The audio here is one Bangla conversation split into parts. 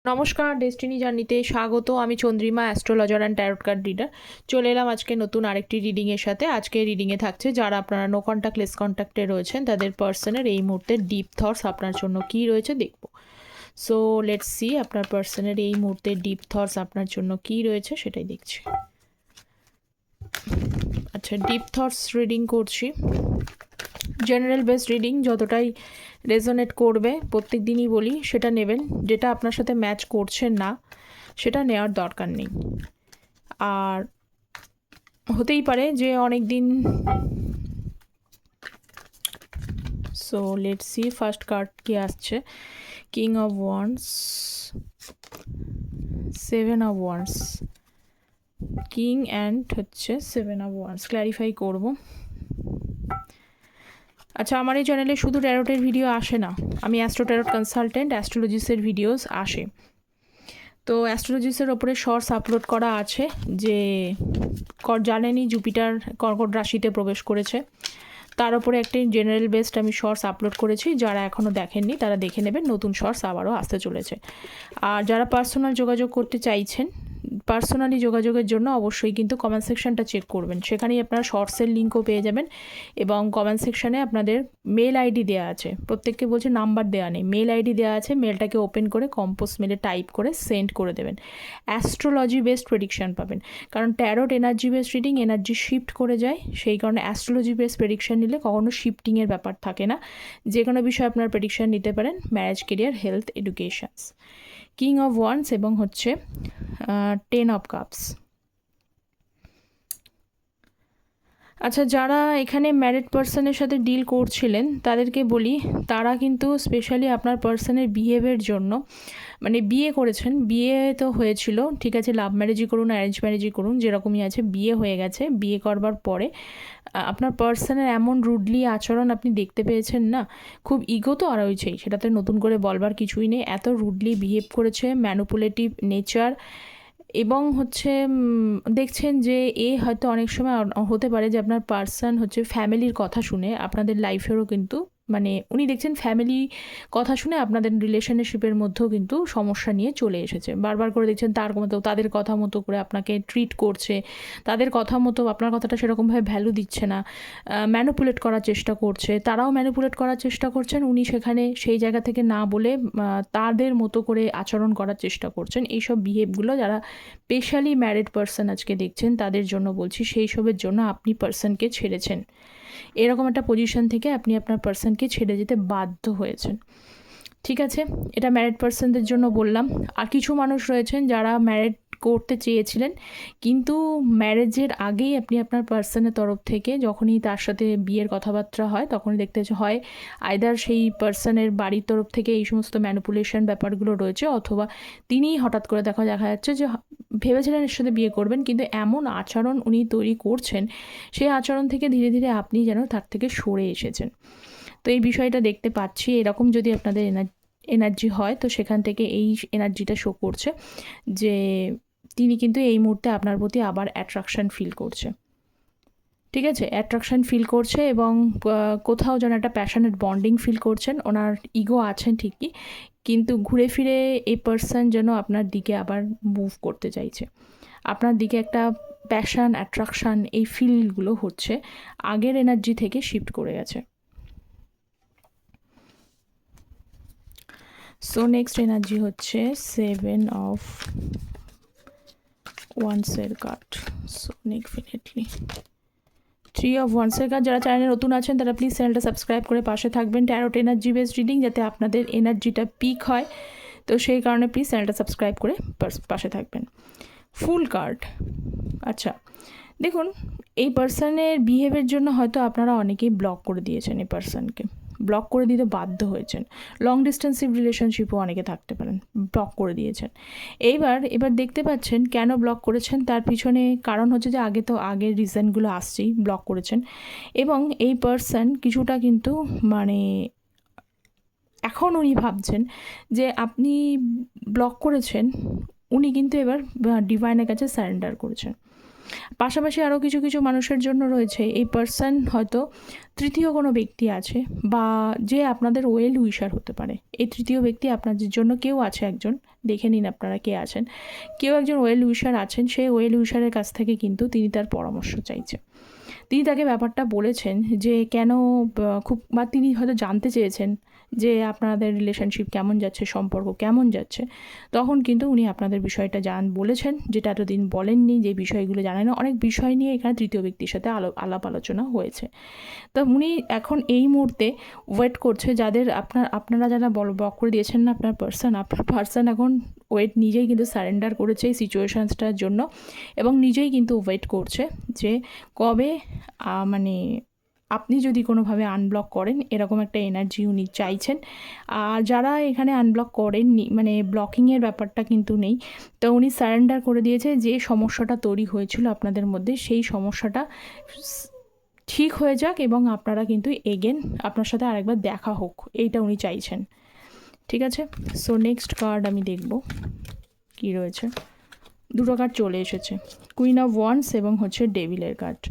নমস্কার, ডেস্টিনি জার্নিতে স্বাগত। আমি Chandrima, astrologer and tarot card reader. চলে এলাম আজকে নতুন আরেকটি রিডিংয়ের সাথে। আজকে রিডিংয়ে থাকছে যারা আপনারা নো কন্ট্যাক্ট লেস কন্ট্যাক্টে রয়েছেন তাদের পার্সনের এই মুহূর্তে ডিপ থটস আপনার জন্য কী রয়েছে দেখব। সো লেটস সি আপনার পার্সনের এই মুহূর্তে ডিপ থটস আপনার জন্য কী রয়েছে সেটাই দেখছি। আচ্ছা, ডিপ থটস রিডিং করছি। জেনারেল বেস রিডিং, যতটাই রেজোনেট করবে প্রত্যেক দিনই বলি সেটা নেবেন। যেটা আপনার সাথে ম্যাচ করছে না সেটা নেওয়ার দরকার নেই। আর হতেই পারে যে অনেক দিন। So let's C first card কি আসছে। King of wands, seven of wands, king and হচ্ছে সেভেন অফ ওয়ান্ডস। ক্ল্যারিফাই করব। আচ্ছা, আমার এই চ্যানেলে শুধু ট্যারোটের ভিডিও আসে না, আমি অ্যাস্ট্রো ট্যারোট কনসালটেন্ট, অ্যাস্ট্রোলজিসের ভিডিওস আসে। তো অ্যাস্ট্রোলজিসের ওপরে শর্টস আপলোড করা আছে যে জানেনই জুপিটার কর্কট রাশিতে প্রবেশ করেছে, তার উপরে একটি জেনারেল বেসড আমি শর্টস আপলোড করেছি। যারা এখনও দেখেননি তারা দেখে নেবেন, নতুন শর্টস আবারও আসতে চলেছে। আর যারা পার্সোনাল যোগাযোগ করতে চাইছেন, পার্সোনালি যোগাযোগের জন্য অবশ্যই কিন্তু কমেন্ট সেকশনটা চেক করবেন, সেখানেই আপনারা শর্টসের লিঙ্কও পেয়ে যাবেন। এবং কমেন্ট সেকশানে আপনাদের মেল আইডি দেওয়া আছে, প্রত্যেককে বলছে নাম্বার দেওয়া নেই, মেল আইডি দেওয়া আছে। মেলটাকে ওপেন করে কম্পোজ মেলে টাইপ করে সেন্ড করে দেবেন। অ্যাস্ট্রোলজি বেসড প্রেডিকশান পাবেন, কারণ tarot energy based reading, energy shift করে যায়, সেই কারণে অ্যাস্ট্রোলজি বেসড প্রেডিকশান নিলে কখনো শিফটিংয়ের ব্যাপার থাকে না। যে কোনো বিষয়ে আপনার প্রেডিকশান নিতে পারেন, marriage, career, health, educations. King of wands এবং হচ্ছে 10 অফ কাপস। আচ্ছা, যারা এখানে ম্যারিড পার্সনের সাথে ডিল করছিলেন তাদেরকে বলি, তারা কিন্তু স্পেশালি আপনার পার্সনের বিহেভের জন্য, মানে বিয়ে করেছেন, বিয়ে তো হয়েছিল ঠিক আছে, লাভ ম্যারেজই করুন অ্যারেঞ্জ ম্যারেজই করুন যেরকমই আছে, বিয়ে হয়ে গেছে। বিয়ে করবার পরে আপনার পার্সনের এমন রুডলি আচরণ আপনি দেখতে পেয়েছেন না, খুব ইগো তো আর হয়েছেই, সেটাতে নতুন করে বলবার কিছুই নেই। এত রুডলি বিহেভ করেছে, ম্যানুপুলেটিভ নেচার। এবং হচ্ছে দেখছেন যে হয়তো অনেক সময় হতে পারে যে আপনার পার্সন হচ্ছে ফ্যামিলির কথা শুনে আপনাদের লাইফেরও কিন্তু, মানে উনি দেখছেন ফ্যামিলি কথা শুনে আপনাদের রিলেশনশিপের মধ্যেও কিন্তু সমস্যা নিয়ে চলে এসেছে। বারবার করে দেখছেন তার মতো, তাদের কথা মতো করে আপনাকে ট্রিট করছে, তাদের কথা মতো আপনার কথাটা সেরকমভাবে ভ্যালু দিচ্ছে না, ম্যানুপুলেট করার চেষ্টা করছে, তারাও ম্যানুপুলেট করার চেষ্টা করছেন, উনি সেখানে সেই জায়গা থেকে না বলে তাদের মতো করে আচরণ করার চেষ্টা করছেন। এইসব বিহেভগুলো যারা স্পেশালি ম্যারিড পার্সন আজকে দেখছেন তাদের জন্য বলছি, সেই সবের জন্য আপনি পার্সনকে ছেড়েছেন। এরকম একটা পজিশন থেকে আপনি আপনার পার্সনকে ছেড়ে যেতে বাধ্য হয়েছেন। ঠিক আছে, এটা ম্যারিড পার্সনদের জন্য বললাম। আর কিছু মানুষ রয়েছেন যারা ম্যারিড করতে চেয়েছিলেন, কিন্তু ম্যারেজের আগেই আপনি আপনার পার্সনের তরফ থেকে যখনই তার সাথে বিয়ের কথাবার্তা হয় তখনই দেখতে হয় আইদার সেই পার্সনের বাড়ির তরফ থেকে এই সমস্ত ম্যানিপুলেশন ব্যাপারগুলো রয়েছে, অথবা তিনিই হঠাৎ করে দেখা যাচ্ছে যে ভেবেছিলেন এর সাথে বিয়ে করবেন, কিন্তু এমন আচরণ উনি তৈরি করছেন, সেই আচরণ থেকে ধীরে ধীরে আপনি যেন তার থেকে সরে এসেছেন। তো এই বিষয়টা দেখতে পাচ্ছি। এরকম যদি আপনাদের এনার্জি হয় তো সেখান থেকে এই এনার্জিটা শো করছে যে তিনি কিন্তু এই মুহূর্তে আপনার প্রতি আবার অ্যাট্রাকশান ফিল করছে। ঠিক আছে, অ্যাট্রাকশান ফিল করছে এবং কোথাও যেন একটা প্যাশনেট বন্ডিং ফিল করছেন। ওনার ইগো আছেন ঠিকই, কিন্তু ঘুরে ফিরে এই পার্সন যেন আপনার দিকে আবার মুভ করতে চাইছে। আপনার দিকে একটা প্যাশন, অ্যাট্রাকশান, এই ফিলগুলো হচ্ছে, আগের এনার্জি থেকে শিফট করে গেছে। সো নেক্সট এনার্জি হচ্ছে 7 অফ ওয়ান্সের কার্ড। সো ডেফিনেটলি 3 অফ ওয়ান্সের কার্ড। যারা চ্যানেলে নতুন আছেন তারা প্লিজ চ্যানেলটা সাবস্ক্রাইব করে পাশে থাকবেন। ট্যারোট এনার্জি বেসড রিডিং যাতে আপনাদের এনার্জিটা পিক হয়, তো সেই কারণে প্লিজ চ্যানেলটা সাবস্ক্রাইব করে পাশে থাকবেন। Fool card. আচ্ছা দেখুন, এই পার্সনের বিহেভের জন্য হয়তো আপনারা অনেকেই ব্লক করে দিয়েছেন, এই পার্সনকে ব্লক করে দিতে বাধ্য হয়েছেন। লং ডিস্টেন্সিভ রিলেশনশিপও অনেকে থাকতে পারেন, ব্লক করে দিয়েছেন। এবার দেখতে পাচ্ছেন কেন ব্লক করেছেন, তার পিছনে কারণ হচ্ছে যে আগের রিজনগুলো আসছেই ব্লক করেছেন। এবং এই পার্সন কিছুটা কিন্তু মানে এখন উনি ভাবছেন যে আপনি ব্লক করেছেন, উনি কিন্তু এবার ডিভাইনের কাছে সারেন্ডার করেছেন। পাশাপাশি আরও কিছু কিছু মানুষের জন্য রয়েছে, এই পার্সন হয়তো তৃতীয় কোনো ব্যক্তি আছে, বা যে আপনাদের ওয়েল উইশার হতে পারে। এই তৃতীয় ব্যক্তি আপনাদের জন্য কেউ আছে একজন, দেখে নিন আপনারা কে আছেন। কেউ একজন ওয়েল উইশার আছেন, সেই ওয়েল উইশারের কাছ থেকে কিন্তু তিনি তার পরামর্শ চাইছে। তিনি তাকে ব্যাপারটা বলেছেন যে কেন খুব, বা তিনি হয়তো জানতে চেয়েছেন যে আপনাদের রিলেশনশিপ কেমন যাচ্ছে, সম্পর্ক কেমন যাচ্ছে। তখন কিন্তু উনি আপনাদের বিষয়টা বলেছেন, যেটা এতদিন বলেননি, যে বিষয়গুলো জানেন না। অনেক বিষয় নিয়ে এখানে তৃতীয় ব্যক্তির সাথে আলাপ আলোচনা হয়েছে। তো উনি এখন এই মুহূর্তে ওয়েট করছে, যাদের আপনারা যারা ব্লক করে দিয়েছেন না আপনার পার্সন এখন নিজেই কিন্তু সারেন্ডার করেছে এই সিচুয়েশানসটার জন্য, এবং নিজেই কিন্তু ওয়েট করছে যে কবে মানে আপনি যদি কোনোভাবে আনব্লক করেন, এরকম একটা এনার্জি উনি চাইছেন। আর যারা এখানে আনব্লক করেননি, মানে ব্লকিংয়ের ব্যাপারটা কিন্তু নেই, তো উনি সারেন্ডার করে দিয়েছে। যে সমস্যাটা তৈরি হয়েছিল আপনাদের মধ্যে, সেই সমস্যাটা ঠিক হয়ে যাক, এবং আপনারা কিন্তু এগেন আপনার সাথে আরেকবার দেখা হোক, এইটা উনি চাইছেন। ঠিক আছে, সো নেক্সট কার্ড আমি দেখব কি রয়েছে। দুটো কার্ড চলে এসেছে, কুইন অফ ওয়ান্ডস এবং হচ্ছে ডেভিলের কার্ড।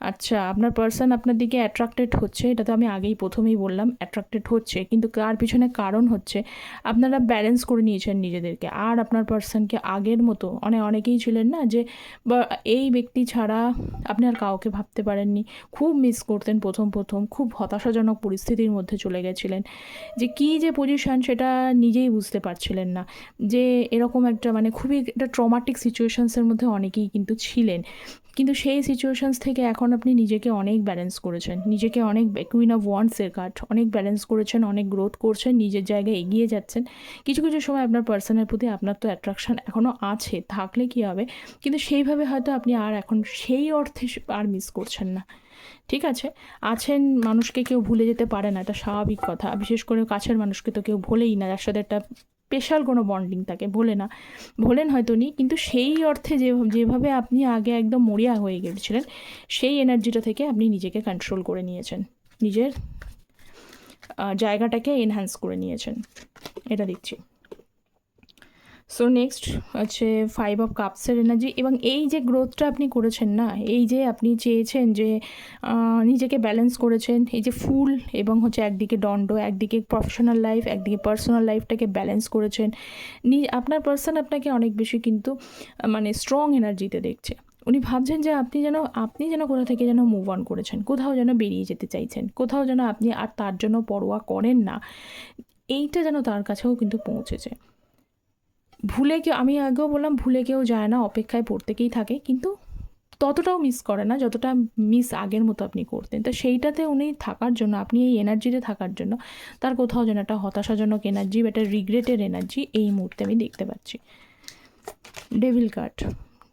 আচ্ছা, আপনার পার্সন আপনার দিকে অ্যাট্রাক্টেড হচ্ছে, এটা তো আমি প্রথমেই বললাম, অ্যাট্রাক্টেড হচ্ছে, কিন্তু তার পিছনে কারণ হচ্ছে আপনারা ব্যালেন্স করে নিয়েছেন নিজেদেরকে। আর আপনার পার্সনকে আগের মতো অনেকেই ছিলেন না, যে বা এই ব্যক্তি ছাড়া আপনি আর কাউকে ভাবতে পারেননি, খুব মিস করতেন প্রথম খুব হতাশাজনক পরিস্থিতির মধ্যে চলে গেছিলেন, যে কী যে পজিশান সেটা নিজেই বুঝতে পারছিলেন না, যে এরকম একটা মানে খুবই একটা ট্রমাটিক সিচুয়েশানসের মধ্যে অনেকেই কিন্তু ছিলেন। কিন্তু সেই সিচুয়েশানস থেকে এখন আপনি নিজেকে অনেক ব্যালেন্স করেছেন, নিজেকে অনেক, কুইন অফ ওয়ান্ডসের কার্ড, অনেক ব্যালেন্স করেছেন, অনেক গ্রোথ করছেন, নিজের জায়গায় এগিয়ে যাচ্ছেন। কিছু কিছু সময় আপনার পার্সনের প্রতি আপনার তো অ্যাট্রাকশান এখনও আছে, থাকলে কী হবে, কিন্তু সেইভাবে হয়তো আপনি আর এখন সেই অর্থে আর মিস করছেন না। ঠিক আছে, আছেন, মানুষকে কেউ ভুলে যেতে পারে না, এটা স্বাভাবিক কথা। বিশেষ করে কাছের মানুষকে তো কেউ ভোলেই না, যার সাথে একটা স্পেশাল কোনো বন্ডিং থাকে, ভোলেন হয়তো নি, কিন্তু সেই অর্থে যেভাবে আপনি আগে একদম মরিয়া হয়ে গেছিলেন, সেই এনার্জিটা থেকে আপনি নিজেকে কন্ট্রোল করে নিয়েছেন, নিজের জায়গাটাকে এনহ্যান্স করে নিয়েছেন, এটা দেখছি। সো নেক্সট হচ্ছে 5 অফ কাপসের এনার্জি, এবং এই যে গ্রোথটা আপনি করেছেন না, এই যে আপনি চেয়েছেন যে নিজেকে ব্যালেন্স করেছেন, এই যে ফুল এবং হচ্ছে একদিকে দণ্ড, একদিকে প্রফেশনাল লাইফ, একদিকে পার্সোনাল লাইফটাকে ব্যালেন্স করেছেন। আপনার পার্সন আপনাকে অনেক বেশি কিন্তু মানে স্ট্রং এনার্জিতে দেখছে। উনি ভাবছেন যে আপনি যেন কোথা থেকে যেন মুভ অন করেছেন, কোথাও যেন বেরিয়ে যেতে চাইছেন, কোথাও যেন আপনি আর তার জন্য পরোয়া করেন না, এইটা যেন তার কাছেও কিন্তু পৌঁছেছে। আমি আগেও বললাম, ভুলে কেউ যায় না, অপেক্ষায় প্রত্যেকেই থাকে, কিন্তু ততটাও মিস করে না যতটা মিস আগের মতো আপনি করতেন। তো সেইটাতে উনি থাকার জন্য, আপনি এই এনার্জিতে থাকার জন্য তার কোথাও যেন একটা হতাশাজনক এনার্জি বা একটা রিগ্রেটের এনার্জি এই মুহূর্তে আমি দেখতে পাচ্ছি। ডেভিল কার্ড,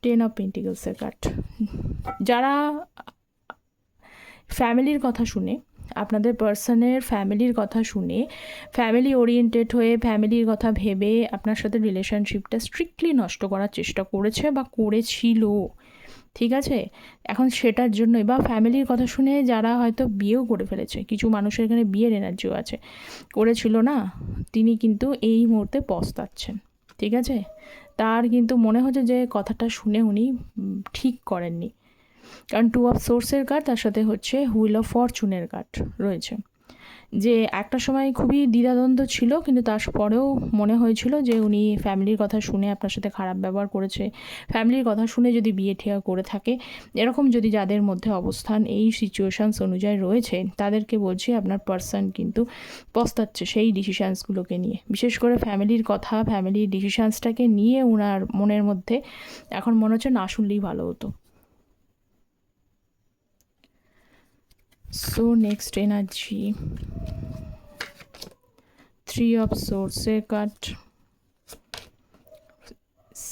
10 অফ পেন্টিকলসের কার্ড। যারা ফ্যামিলির কথা শুনে, আপনাদের পার্সনের ফ্যামিলির কথা শুনে, ফ্যামিলি ওরিয়েন্টেড হয়ে, ফ্যামিলির কথা ভেবে আপনার সাথে রিলেশনশিপটা স্ট্রিক্টলি নষ্ট করার চেষ্টা করেছে বা করেছিল, ঠিক আছে, এখন সেটার জন্যই, বা ফ্যামিলির কথা শুনে যারা হয়তো বিয়েও করে ফেলেছে, কিছু মানুষের এখানে বিয়ের এনার্জিও আছে, করেছিল না, তিনি কিন্তু এই মুহূর্তে পস্তাচ্ছেন। ঠিক আছে, তার কিন্তু মনে হচ্ছে যে কথাটা শুনে উনি ঠিক করেননি, কারণ 2 অফ সোর্সের কার্ড, তার সাথে হচ্ছে হুইল অফ ফরচুনের কার্ড রয়েছে, যে একটা সময় খুবই দ্বিধাদ্বন্দ্ব ছিল, কিন্তু তারপরেও মনে হয়েছিল যে উনি ফ্যামিলির কথা শুনে আপনার সাথে খারাপ ব্যবহার করেছে, ফ্যামিলির কথা শুনে যদি বিয়ে ঠিয়া করে থাকে, এরকম যদি যাদের মধ্যে অবস্থান এই সিচুয়েশানস অনুযায়ী রয়েছে, তাদেরকে বলছি আপনার পার্সন কিন্তু পস্তাচ্ছে সেই ডিসিশানসগুলোকে নিয়ে। বিশেষ করে ফ্যামিলির কথা, ফ্যামিলির ডিসিশানসটাকে নিয়ে ওনার মনের মধ্যে এখন মনে হচ্ছে না শুনলেই ভালো হতো। So next energy, 3 of swords card,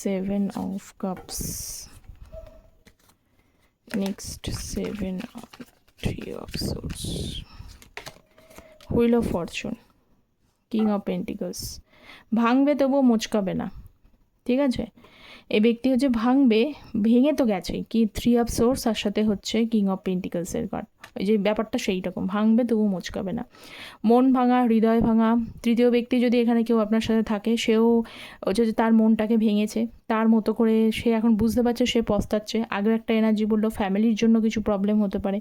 7 of cups, next 3 of swords, wheel of fortune, king of pentacles। ভাঙবে তবুও মোচকাবে না, ঠিক আছে, এই ব্যক্তি হচ্ছে ভেঙে তো গেছে, কি 3 অফ সোর্স আর সাথে হচ্ছে কিং অফ পেন্টিকলসের কার্ড। ওই যে ব্যাপারটা সেই রকম, ভাঙবে তবু মোচকাবে না। মন ভাঙা, হৃদয় ভাঙা। তৃতীয় ব্যক্তি যদি এখানে কেউ আপনার সাথে থাকে, সেও হচ্ছে যে তার মনটাকে ভেঙেছে, তার মতো করে সে এখন বুঝতে পারছে, সে পস্তাচ্ছে। আগেও একটা এনার্জি বললো ফ্যামিলির জন্য কিছু প্রবলেম হতে পারে,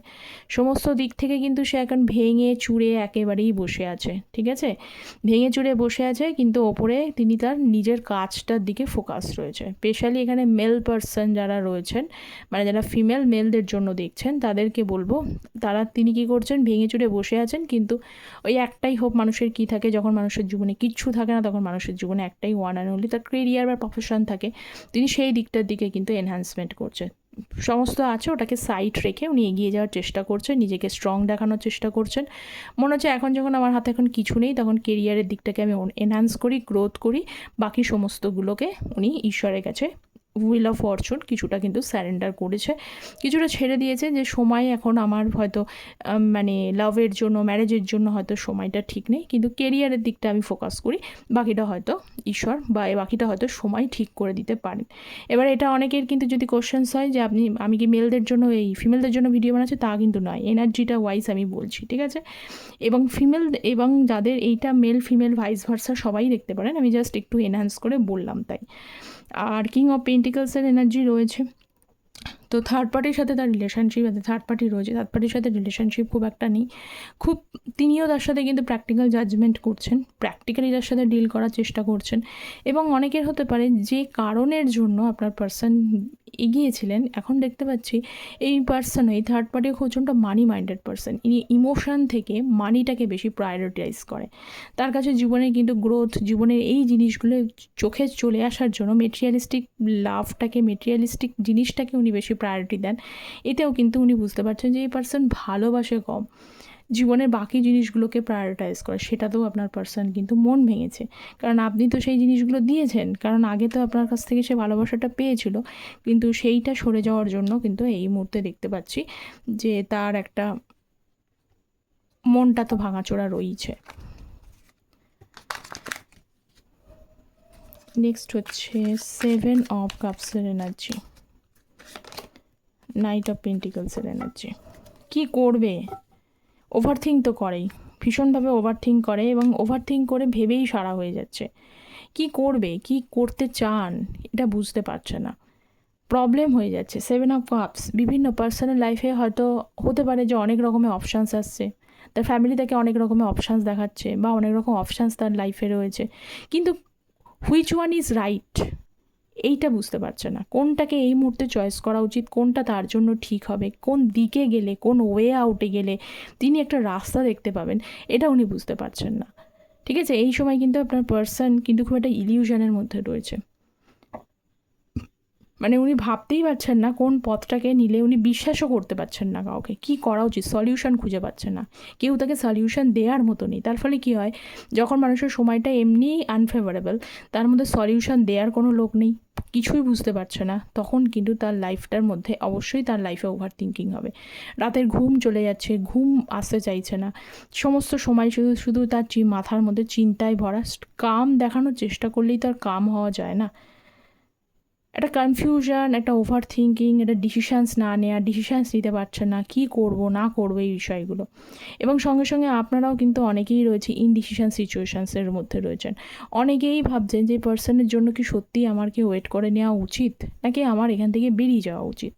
সমস্ত দিক থেকে কিন্তু সে এখন ভেঙে চুরে একেবারেই বসে আছে। ঠিক আছে, ভেঙে চুরে বসে আছে, কিন্তু ওপরে তিনি তার নিজের কাজটার দিকে ফোকাস রয়েছে। স্পেশালি এখানে মেল পার্সন যারা রয়েছেন, মানে যারা ফিমেল মেলদের জন্য দেখছেন, তাদেরকে বলবো তিনি কি করছেন, ভেঙে চুরে বসে আছেন। কিন্তু ওই একটাই হোপ মানুষের কি থাকে, যখন মানুষের জীবনে কিচ্ছু থাকে না, তখন মানুষের জীবনে একটাই ওয়ান অ্যান্ড অনলি তার কেরিয়ার বা প্রফেশন থাকে। তিনি সেই দিকটার দিকে কিন্তু এনহ্যান্সমেন্ট করছেন। সমস্ত আছে ওটাকে সাইড রেখে উনি এগিয়ে যাওয়ার চেষ্টা করছেন, নিজেকে স্ট্রং দেখানোর চেষ্টা করছেন। মনে হচ্ছে এখন যখন আমার হাতে এখন কিছু নেই, তখন কেরিয়ারের দিকটাকে আমি এনহ্যান্স করি, গ্রোথ করি। বাকি সমস্তগুলোকে উনি ঈশ্বরের কাছে, হুইল অফ ফরচুন, কিছুটা কিন্তু স্যারেন্ডার করেছে, কিছুটা ছেড়ে দিয়েছে, যে সময় এখন আমার হয়তো মানে লাভের জন্য, ম্যারেজের জন্য হয়তো সময়টা ঠিক নেই, কিন্তু কেরিয়ারের দিকটা আমি ফোকাস করি, বাকিটা হয়তো ঈশ্বর বা বাকিটা হয়তো সময় ঠিক করে দিতে পারেন। এবার এটা অনেকের কিন্তু যদি কোশ্চেন্স হয় যে আমি কি মেলদের জন্য এই ফিমেলদের জন্য ভিডিও বানাচ্ছি, তা কিন্তু নয়, এনার্জিটা ওয়াইজ আমি বলছি। ঠিক আছে, এবং ফিমেল এবং যাদের এইটা মেল ফিমেল ভাইস ভার্সা সবাই দেখতে পারেন, আমি জাস্ট একটু এনহ্যান্স করে বললাম তাই। আর কিং অফ পেন্টিকলসের এনার্জি রয়েছে, তো থার্ড পার্টির সাথে তার রিলেশনশিপ আছে, থার্ড পার্টি রয়েছে, থার্ড পার্টির সাথে রিলেশনশিপ খুব একটা নেই, খুব তিনিও তার সাথে কিন্তু প্র্যাকটিক্যাল জাজমেন্ট করছেন, প্র্যাকটিক্যালি তার সাথে ডিল করার চেষ্টা করছেন। এবং অনেকের হতে পারে যে কারণের জন্য আপনার পার্সন এগিয়েছিলেন, এখন দেখতে পাচ্ছি এই পার্সন, এই থার্ড পার্টি প্রচণ্ড মানি মাইন্ডেড পার্সন। ইনি ইমোশন থেকে মানিটাকে বেশি প্রায়োরিটাইজ করে। তার কাছে জীবনে কিন্তু গ্রোথ, জীবনের এই জিনিসগুলো চোখে চলে আসার জন্য মেটেরিয়ালিস্টিক লাভটাকে, মেটেরিয়ালিস্টিক জিনিসটাকে উনি বেশি প্রায়োরিটি দেন। এতেও কিন্তু উনি বুঝতে পারছেন যে এই পার্সন ভালোবাসে কম, জীবনের বাকি জিনিসগুলোকে প্রায়োরিটাইজ করে। সেটাতেও আপনার পার্সন কিন্তু মন ভেঙেছে, কারণ আপনি তো সেই জিনিসগুলো দিয়েছেন, কারণ আগে তো আপনার কাছ থেকে সে ভালোবাসাটা পেয়েছিল, কিন্তু সেইটা সরে যাওয়ার জন্য কিন্তু এই মুহূর্তে দেখতে পাচ্ছি যে তার একটা মনটা তো ভাঙাচোরা রয়েছে। নেক্সট হচ্ছে 7 অফ কাপসের এনার্জি, নাইট অফ পেন্টিকলসের এনার্জি। কি করবে? ওভারথিঙ্ক তো করেই, ভীষণভাবে ওভারথিঙ্ক করে, এবং ওভারথিঙ্ক করে ভেবেই সারা হয়ে যাচ্ছে। কি করবে, কি করতে চান, এটা বুঝতে পারছে না, প্রবলেম হয়ে যাচ্ছে। 7 অফ কাপস, বিভিন্ন পার্সোনাল লাইফে হয়তো হতে পারে যে অনেক রকমের অপশানস আসছে, তার ফ্যামিলি তাকে অনেক রকমের অপশানস দেখাচ্ছে, বা অনেক রকম অপশানস তার লাইফে রয়েছে, কিন্তু হুইচ ওয়ান ইজ রাইট এইটা বুঝতে পারছে না। কোনটাকে এই মুহূর্তে চয়েস করা উচিত, কোনটা তার জন্য ঠিক হবে, কোন দিকে গেলে, কোন ওয়ে আউটে গেলে তিনি একটা রাস্তা দেখতে পাবেন, এটা উনি বুঝতে পারছেন না। ঠিক আছে, এই সময় কিন্তু আপনার পার্সন কিন্তু খুব একটা ইলিউশনের মধ্যে রয়েছে, মানে উনি ভাবতেই পারছেন না কোন পথটাকে নিলে, উনি বিশ্বাসও করতে পারছেন না কাউকে, কি করা উচিত, সলিউশন খুঁজে পাচ্ছেন না, কেউ তাকে সলিউশন দেওয়ার মতো নেই। তার ফলে কি হয়, যখন মানুষের সময়টা এমনি আনফেভারেবল, তার মধ্যে সলিউশন দেওয়ার কোনো লোক নেই, কিছুই বুঝতে পারছে না, তখন কিন্তু তার লাইফটার মধ্যে অবশ্যই তার লাইফে ওভার থিঙ্কিং হবে। রাতের ঘুম চলে যাচ্ছে, ঘুম আসতে চাইছে না, সমস্ত সময় শুধু শুধু তার মাথার মধ্যে চিন্তায় ভরা। কাম দেখানোর চেষ্টা করলেই তো আর কাম হওয়া যায় না, একটা কনফিউশন, একটা ওভার থিঙ্কিং, একটা ডিসিশানস না নেওয়া, ডিসিশানস নিতে পারছে না, কী করবো না করবো এই বিষয়গুলো। এবং সঙ্গে সঙ্গে আপনারাও কিন্তু অনেকেই রয়েছে ইনডিসিশন সিচুয়েশানসের মধ্যে রয়েছেন। অনেকেই ভাবছেন যে পার্সনের জন্য কি সত্যিই আমার কি ওয়েট করে নেওয়া উচিত, নাকি আমার এখান থেকে বেরিয়ে যাওয়া উচিত।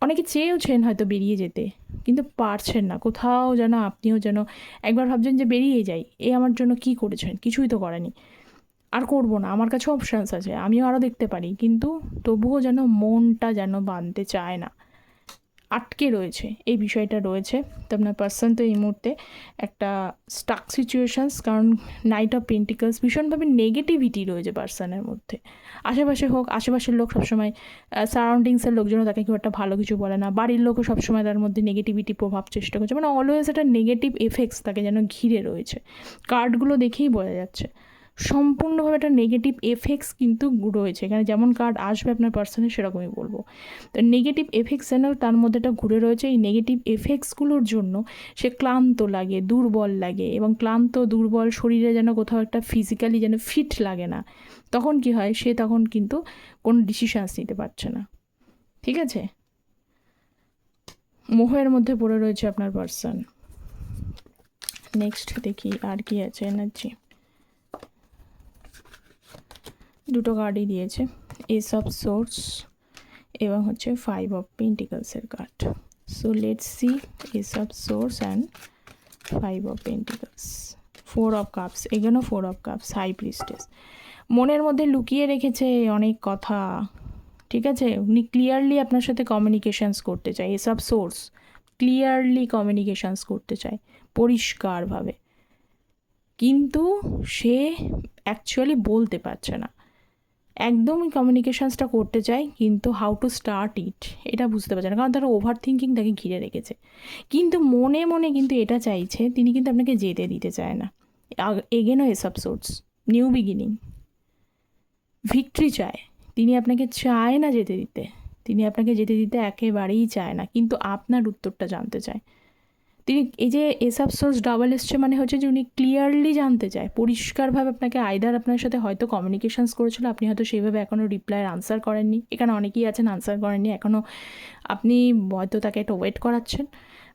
অনেকে চেয়েওছেন হয়তো বেরিয়ে যেতে, কিন্তু পারছেন না, কোথাও যেন আপনিও যেন একবার ভাবছেন যে বেরিয়ে যাই, এ আমার জন্য কি করেছেন, কিছুই তো করেনি, আর করবো না, আমার কাছে অপশানস আছে, আমিও আরও দেখতে পারি, কিন্তু তবুও যেন মনটা যেন বাঁধতে চায় না, আটকে রয়েছে, এই বিষয়টা রয়েছে। তো আপনার পার্সন তো এই মুহূর্তে একটা স্টাক সিচুয়েশানস, কারণ নাইট অফ পেন্টিকলস, ভীষণভাবে নেগেটিভিটি রয়েছে পার্সনের মধ্যে। আশেপাশে হোক, আশেপাশের লোক সবসময়, সারাউন্ডিংসের লোকজনও তাকে খুব একটা ভালো কিছু বলে না, বাড়ির লোকও সবসময় তার মধ্যে নেগেটিভিটি প্রভাব চেষ্টা করছে, মানে অলওয়েজ একটা নেগেটিভ এফেক্টস তাকে যেন ঘিরে রয়েছে। কার্ডগুলো দেখেই বোঝা যাচ্ছে সম্পূর্ণভাবে একটা নেগেটিভ এফেক্টস কিন্তু রয়েছে এখানে, যেমন কার্ড আসবে আপনার পার্সনের সেরকমই বলবো। তো নেগেটিভ এফেক্টস যেন তার মধ্যে একটা ঘুরে রয়েছে, এই নেগেটিভ এফেক্টসগুলোর জন্য সে ক্লান্ত লাগে, দুর্বল লাগে, এবং ক্লান্ত দুর্বল শরীরে যেন কোথাও একটা ফিজিক্যালি যেন ফিট লাগে না, তখন কি হয়, সে তখন কিন্তু কোনো ডিসিশানস নিতে পারছে না। ঠিক আছে, মোহের মধ্যে পড়ে রয়েছে আপনার পার্সন। নেক্সট দেখি আর কি আছে এনার্জি। দুটো কার্ডই দিয়েছে, এস অফ সোর্স এবং হচ্ছে 5 অফ পেন্টিকলসের card. So let's see ace of swords and 5 of pentacles. 4 of cups, এখানেও 4 অফ কাপস, হাই প্রিস্টেস। মনের মধ্যে লুকিয়ে রেখেছে অনেক কথা, ঠিক আছে। উনি ক্লিয়ারলি আপনার সাথে কমিউনিকেশানস করতে চায়, S of source clearly communications করতে চায় পরিষ্কারভাবে, কিন্তু সে অ্যাকচুয়ালি বলতে পারছে না। একদমই কমিউনিকেশানসটা করতে চায়, কিন্তু হাউ টু স্টার্ট ইট এটা বুঝতে পারছে না, কারণ তারা ওভার থিঙ্কিং তাকে ঘিরে রেখেছে। কিন্তু মনে মনে কিন্তু এটা চাইছে, তিনি কিন্তু আপনাকে যেতে দিতে চায় না। এগেনও ace of swords, new beginning, victory চায়। তিনি আপনাকে চায় না যেতে দিতে, তিনি আপনাকে যেতে দিতে একেবারেই চায় না, কিন্তু আপনার উত্তরটা জানতে চায়। তিনি এই যে এস অফ সোর্স ডাবল এসছে মানে হচ্ছে যে উনি ক্লিয়ারলি জানতে চায় পরিষ্কারভাবে আপনাকে। আইদার আপনার সাথে হয়তো কমিউনিকেশানস করেছিল, আপনি হয়তো সেইভাবে এখনও রিপ্লাইয়ের আনসার করেননি। এখানে অনেকেই আছেন আনসার করেননি এখনও, আপনি হয়তো তাকে একটা ওয়েট করাচ্ছেন,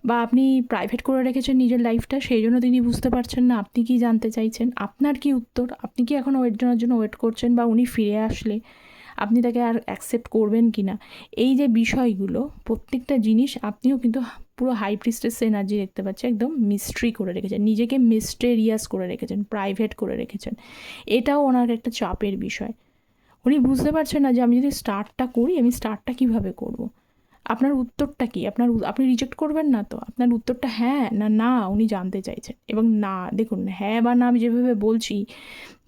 বা আপনি প্রাইভেট করে রেখেছেন নিজের লাইফটা, সেই জন্য তিনি বুঝতে পারছেন না আপনি কি জানতে চাইছেন, আপনার কি উত্তর, আপনি কি এখন ওয়েট জানার জন্য ওয়েট করছেন, বা উনি ফিরে আসলে আপনি তাকে আর অ্যাকসেপ্ট করবেন কি না। এই যে বিষয়গুলো প্রত্যেকটা জিনিস আপনিও কিন্তু পুরো হাই প্রিস্টেস এনার্জি দেখতে পাচ্ছি, একদম মিস্ট্রি করে রেখেছেন, নিজেকে মিস্টেরিয়াস করে রেখেছেন, প্রাইভেট করে রেখেছেন। এটাও ওনার একটা চাপের বিষয়। উনি বুঝতে পারছেন না যে আমি যদি স্টার্টটা করি, আমি স্টার্টটা কীভাবে করব। আপনার উত্তরটা কি, আপনি রিজেক্ট করবেন না তো, আপনার উত্তরটা হ্যাঁ না না উনি জানতে চাইছেন। এবং না, দেখুন হ্যাঁ বা না আমি যেভাবে বলছি,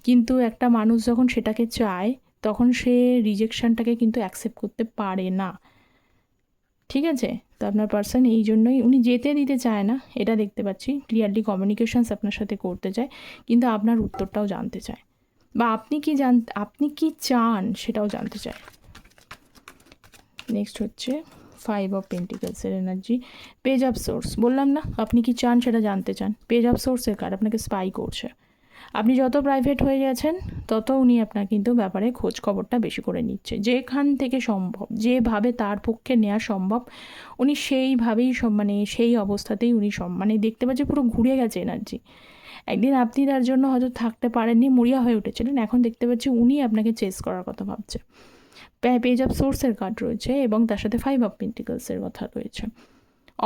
কিন্তু একটা মানুষ যখন সেটাকে চায় তখন সে রিজেকশনটাকে কিন্তু অ্যাকসেপ্ট করতে পারে না, ঠিক আছে। তো আপনার পার্সন এই জন্যই উনি যেতে দিতে চায় না, এটা দেখতে পাচ্ছি। ক্লিয়ারলি কমিউনিকেশানস আপনার সাথে করতে চায়, কিন্তু আপনার উত্তরটাও জানতে চায়, বা আপনি কি চান সেটাও জানতে চায়। নেক্সট হচ্ছে 5 অফ পেন্টিকলসের এনার্জি, পেজ অফ সোর্স। বললাম না আপনি কি চান সেটা জানতে চান। পেজ অফ সোর্সের কার্ড আপনাকে স্পাই করছে। আপনি যত প্রাইভেট হয়ে গেছেন তত উনি আপনার কিন্তু ব্যাপারে খোঁজ খবরটা বেশি করে নিচ্ছে, যেখান থেকে সম্ভব, যেভাবে তার পক্ষে নেওয়া সম্ভব উনি সেইভাবেই মানে সেই অবস্থাতেই উনি মানে দেখতে পাচ্ছে পুরো ঘুরে গেছে এনার্জি। একদিন আপনি তার জন্য হয়তো থাকতে পারেননি, মরিয়া হয়ে উঠেছিলেন, এখন দেখতে পাচ্ছি উনি আপনাকে চেস করার কথা ভাবছে। পেজ অফ সোর্সের কার্ড রয়েছে এবং তার সাথে 5 অফ পেন্টিকলসের কথা রয়েছে।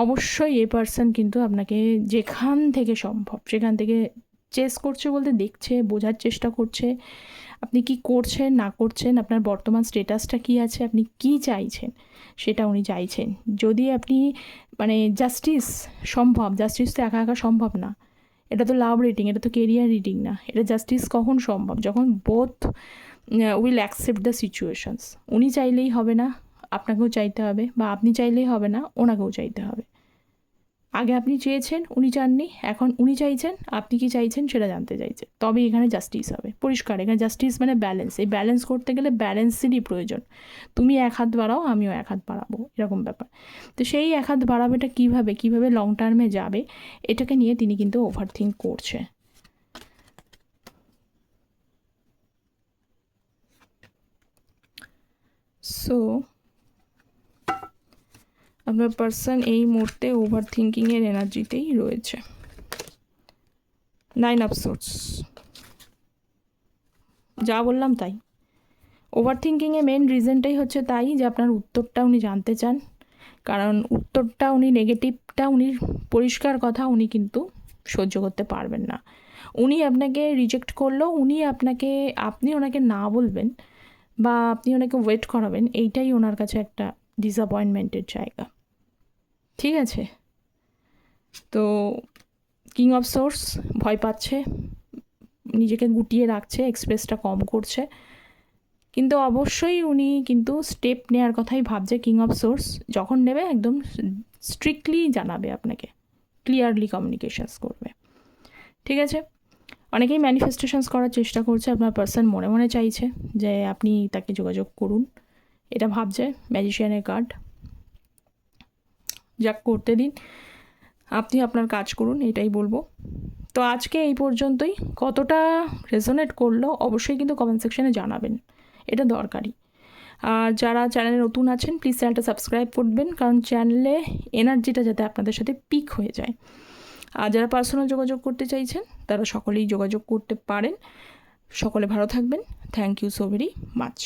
অবশ্যই এ পার্সন কিন্তু আপনাকে যেখান থেকে সম্ভব সেখান থেকে চেস করছে, বলতে দেখছে, বোঝার চেষ্টা করছে আপনি কি করছেন না করছেন, আপনার বর্তমান স্টেটাসটা কি আছে, আপনি কি চাইছেন সেটা উনি চাইছেন। যদি আপনি মানে জাস্টিস সম্ভব, জাস্টিস তো একা একা সম্ভব না, এটা তো লাভ রিডিং, এটা তো কেরিয়ার রিডিং না। এটা জাস্টিস কখন সম্ভব, যখন both will accept the situations. উনি চাইলেই হবে না, আপনাকেও চাইতে হবে, বা আপনি চাইলেই হবে না, ওনাকেও চাইতে হবে। আগে আপনি চেয়েছেন, উনি চাননি, এখন উনি চাইছেন, আপনি কি চাইছেন সেটা জানতে চাইছেন, তবে এখানে জাস্টিস হবে পরিষ্কার। এখানে জাস্টিস মানে ব্যালেন্স, এই ব্যালেন্স করতে গেলে ব্যালেন্সেরই প্রয়োজন। তুমি এক হাত বাড়াও, আমিও এক হাত বাড়াবো, এরকম ব্যাপার। তো সেই এক হাত বাড়াবেটা কীভাবে লং টার্মে যাবে, এটাকে নিয়ে তিনি কিন্তু ওভার থিঙ্ক করছে। সো আপনার পার্সন এই মুহূর্তে ওভার থিঙ্কিংয়ের এনার্জিতেই রয়েছে। 9 অফ সোর্স, যা বললাম তাই। ওভার থিঙ্কিংয়ে মেন রিজনটাই হচ্ছে তাই যে আপনার উত্তরটা উনি জানতে চান, কারণ উত্তরটা উনি নেগেটিভটা উনি পরিষ্কার কথা উনি কিন্তু সহ্য করতে পারবেন না। উনি আপনাকে রিজেক্ট করলেও আপনি ওনাকে না বলবেন বা আপনি ওনাকে ওয়েট করাবেন, এইটাই ওনার কাছে একটা ডিসঅ্যাপয়েন্টমেন্টের জায়গা, ঠিক আছে। তো কিং অফ সোর্স ভয় পাচ্ছে, নিজেকে গুটিয়ে রাখছে, এক্সপ্রেসটা কম করছে, কিন্তু অবশ্যই উনি কিন্তু স্টেপ নেওয়ার কথাই ভাবছে। কিং অফ সোর্স যখন নেবে একদম স্ট্রিক্টলি জানাবে আপনাকে, ক্লিয়ারলি কমিউনিকেশানস করবে, ঠিক আছে। অনেকেই ম্যানিফেস্টেশনস করার চেষ্টা করছে, আপনার পার্সন মনে মনে চাইছে যে আপনি তাকে যোগাযোগ করুন, এটা ভাবছে। ম্যাজিশিয়ানের কার্ড, যাক করতে দিন, আপনি আপনার কাজ করুন, এটাই বলবো। তো আজকে এই পর্যন্তই। কতটা রেজোনেট করলো অবশ্যই কিন্তু কমেন্ট সেকশনে জানাবেন, এটা দরকারি। আর যারা চ্যানেলে নতুন আছেন প্লিজ চ্যানেলটা সাবস্ক্রাইব করবেন, কারণ চ্যানেলে এনার্জিটা যাতে আপনাদের সাথে পিক হয়ে যায়। আর যারা পার্সোনাল যোগাযোগ করতে চাইছেন তারা সকলেই যোগাযোগ করতে পারেন। সকলে ভালো থাকবেন। Thank you so very much.